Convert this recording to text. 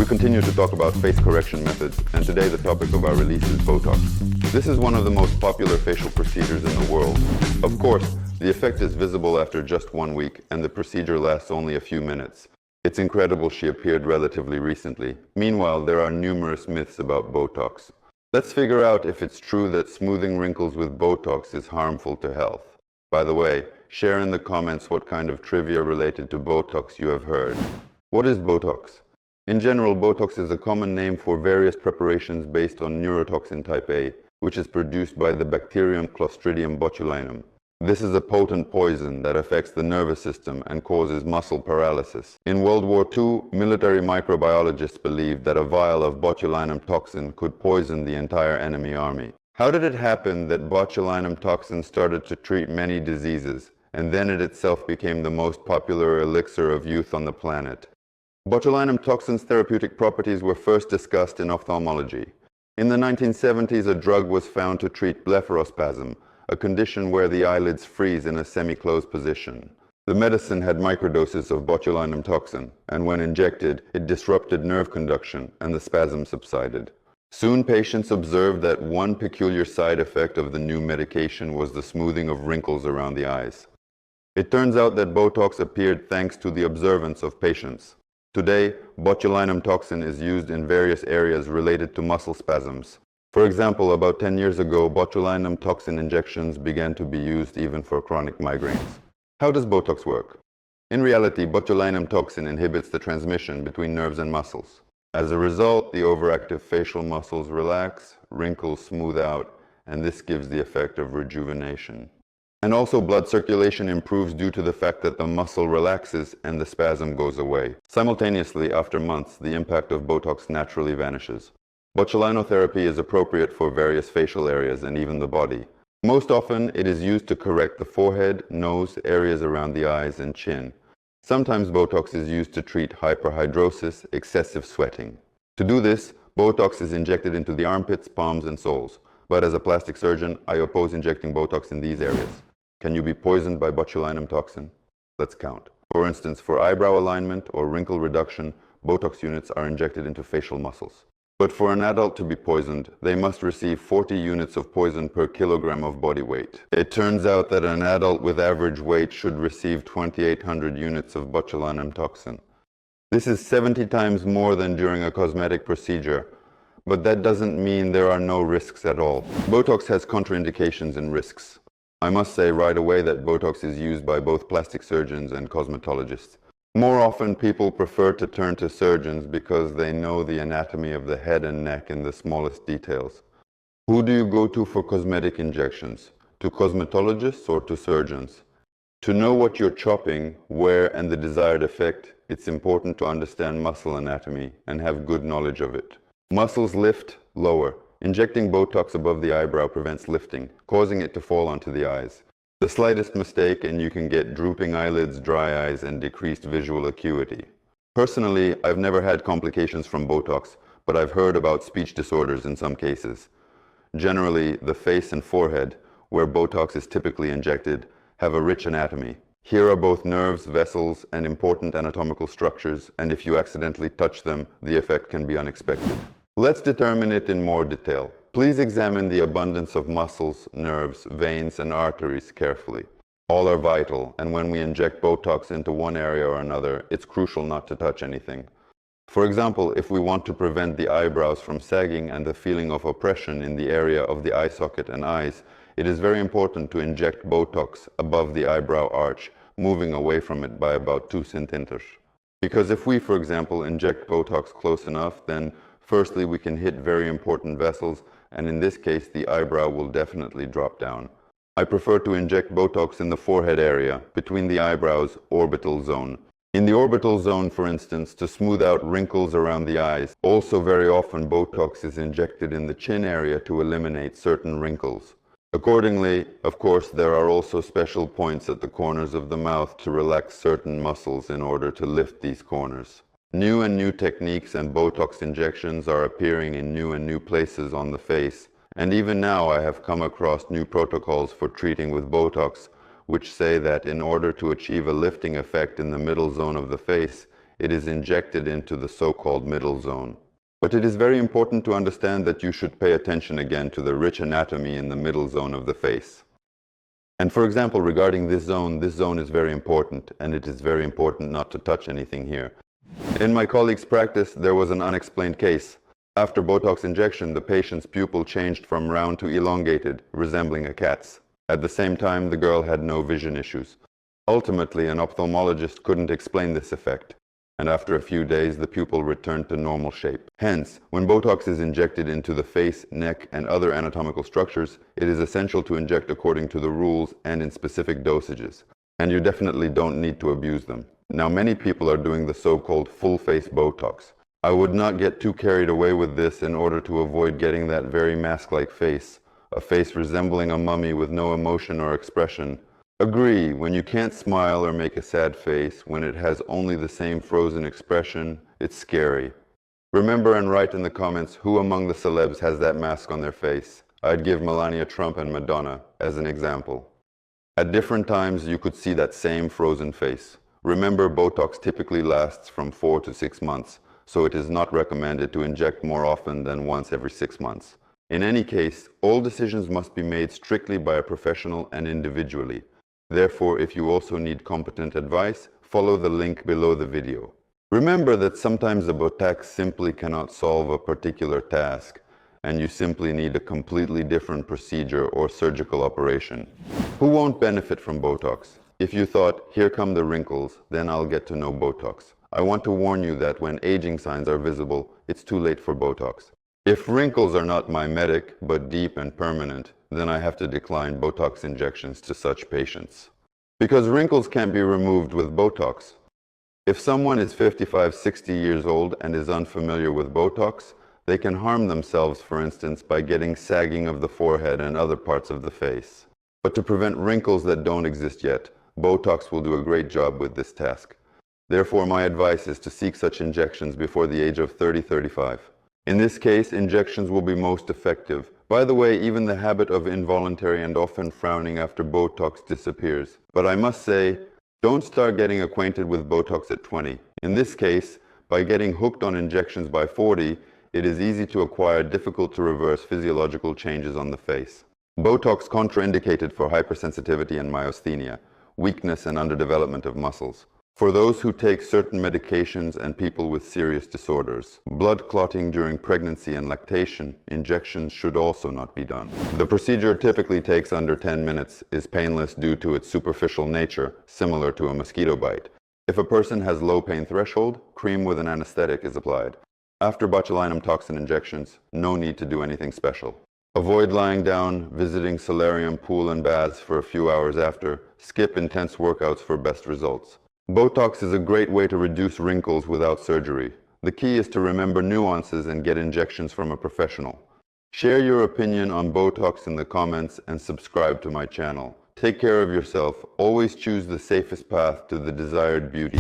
We continue to talk about face correction methods, and today the topic of our release is Botox. This is one of the most popular facial procedures in the world. Of course, the effect is visible after just 1 week, and the procedure lasts only a few minutes. It's incredible she appeared relatively recently. Meanwhile, there are numerous myths about Botox. Let's figure out if it's true that smoothing wrinkles with Botox is harmful to health. By the way, share in the comments what kind of trivia related to Botox you have heard. What is Botox? In general, Botox is a common name for various preparations based on neurotoxin type A, which is produced by the bacterium Clostridium botulinum. This is a potent poison that affects the nervous system and causes muscle paralysis. In World War II, military microbiologists believed that a vial of botulinum toxin could poison the entire enemy army. How did it happen that botulinum toxin started to treat many diseases, and then it itself became the most popular elixir of youth on the planet? Botulinum toxin's therapeutic properties were first discussed in ophthalmology. In the 1970s, a drug was found to treat blepharospasm, a condition where the eyelids freeze in a semi-closed position. The medicine had microdoses of botulinum toxin, and when injected, it disrupted nerve conduction and the spasm subsided. Soon patients observed that one peculiar side effect of the new medication was the smoothing of wrinkles around the eyes. It turns out that Botox appeared thanks to the observance of patients. Today, botulinum toxin is used in various areas related to muscle spasms. For example, about 10 years ago, botulinum toxin injections began to be used even for chronic migraines. How does Botox work? In reality, botulinum toxin inhibits the transmission between nerves and muscles. As a result, the overactive facial muscles relax, wrinkles smooth out, and this gives the effect of rejuvenation. And also, blood circulation improves due to the fact that the muscle relaxes and the spasm goes away. Simultaneously, after months, the impact of Botox naturally vanishes. Botulinotherapy is appropriate for various facial areas and even the body. Most often, it is used to correct the forehead, nose, areas around the eyes, and chin. Sometimes Botox is used to treat hyperhidrosis, excessive sweating. To do this, Botox is injected into the armpits, palms, and soles. But as a plastic surgeon, I oppose injecting Botox in these areas. Can you be poisoned by botulinum toxin? Let's count. For instance, for eyebrow alignment or wrinkle reduction, Botox units are injected into facial muscles. But for an adult to be poisoned, they must receive 40 units of poison per kilogram of body weight. It turns out that an adult with average weight should receive 2,800 units of botulinum toxin. This is 70 times more than during a cosmetic procedure, but that doesn't mean there are no risks at all. Botox has contraindications and risks. I must say right away that Botox is used by both plastic surgeons and cosmetologists. More often, people prefer to turn to surgeons because they know the anatomy of the head and neck in the smallest details. Who do you go to for cosmetic injections? To cosmetologists or to surgeons? To know what you're chopping, where, and the desired effect, it's important to understand muscle anatomy and have good knowledge of it. Muscles lift, lower. Injecting Botox above the eyebrow prevents lifting, causing it to fall onto the eyes. The slightest mistake and you can get drooping eyelids, dry eyes, and decreased visual acuity. Personally, I've never had complications from Botox, but I've heard about speech disorders in some cases. Generally, the face and forehead, where Botox is typically injected, have a rich anatomy. Here are both nerves, vessels, and important anatomical structures, and if you accidentally touch them, the effect can be unexpected. Let's determine it in more detail. Please examine the abundance of muscles, nerves, veins, and arteries carefully. All are vital, and when we inject Botox into one area or another, it's crucial not to touch anything. For example, if we want to prevent the eyebrows from sagging and the feeling of oppression in the area of the eye socket and eyes, it is very important to inject Botox above the eyebrow arch, moving away from it by about 2 centimeters. Because if we, for example, inject Botox close enough, then firstly we can hit very important vessels, and in this case the eyebrow will definitely drop down. I prefer to inject Botox in the forehead area, between the eyebrows, orbital zone. In the orbital zone, for instance, to smooth out wrinkles around the eyes. Also very often Botox is injected in the chin area to eliminate certain wrinkles. Accordingly, of course, there are also special points at the corners of the mouth to relax certain muscles in order to lift these corners. New techniques and Botox injections are appearing in new places on the face, and even now I have come across new protocols for treating with Botox, which say that in order to achieve a lifting effect in the middle zone of the face, it is injected into the so-called middle zone. But it is very important to understand that you should pay attention again to the rich anatomy in the middle zone of the face. And for example, regarding this zone is very important, and it is very important not to touch anything here. In my colleague's practice, there was an unexplained case. After Botox injection, the patient's pupil changed from round to elongated, resembling a cat's. At the same time, the girl had no vision issues. Ultimately, an ophthalmologist couldn't explain this effect, and after a few days, the pupil returned to normal shape. Hence, when Botox is injected into the face, neck, and other anatomical structures, it is essential to inject according to the rules and in specific dosages. And you definitely don't need to abuse them. Now, many people are doing the so-called full-face Botox. I would not get too carried away with this in order to avoid getting that very mask-like face, a face resembling a mummy with no emotion or expression. Agree, when you can't smile or make a sad face, when it has only the same frozen expression, it's scary. Remember and write in the comments who among the celebs has that mask on their face. I'd give Melania Trump and Madonna as an example. At different times, you could see that same frozen face. Remember, Botox typically lasts from 4 to 6 months, so it is not recommended to inject more often than once every 6 months. In any case, all decisions must be made strictly by a professional and individually. Therefore, if you also need competent advice, follow the link below the video. Remember that sometimes a Botox simply cannot solve a particular task, and you simply need a completely different procedure or surgical operation. Who won't benefit from Botox? If you thought, here come the wrinkles, then I'll get to know Botox. I want to warn you that when aging signs are visible, it's too late for Botox. If wrinkles are not mimetic, but deep and permanent, then I have to decline Botox injections to such patients. Because wrinkles can't be removed with Botox. If someone is 55, 60 years old and is unfamiliar with Botox, they can harm themselves, for instance, by getting sagging of the forehead and other parts of the face. But to prevent wrinkles that don't exist yet, Botox will do a great job with this task. Therefore, my advice is to seek such injections before the age of 30-35. In this case, injections will be most effective. By the way, even the habit of involuntary and often frowning after Botox disappears. But I must say, don't start getting acquainted with Botox at 20. In this case, by getting hooked on injections by 40, it is easy to acquire difficult to reverse physiological changes on the face. Botox contraindicated for hypersensitivity and myasthenia, weakness and underdevelopment of muscles. For those who take certain medications and people with serious disorders, blood clotting during pregnancy and lactation, injections should also not be done. The procedure typically takes under 10 minutes, is painless due to its superficial nature, similar to a mosquito bite. If a person has low pain threshold, cream with an anesthetic is applied. After botulinum toxin injections, no need to do anything special. Avoid lying down, visiting solarium, pool and baths for a few hours after. Skip intense workouts for best results. Botox is a great way to reduce wrinkles without surgery. The key is to remember nuances and get injections from a professional. Share your opinion on Botox in the comments and subscribe to my channel. Take care of yourself. Always choose the safest path to the desired beauty.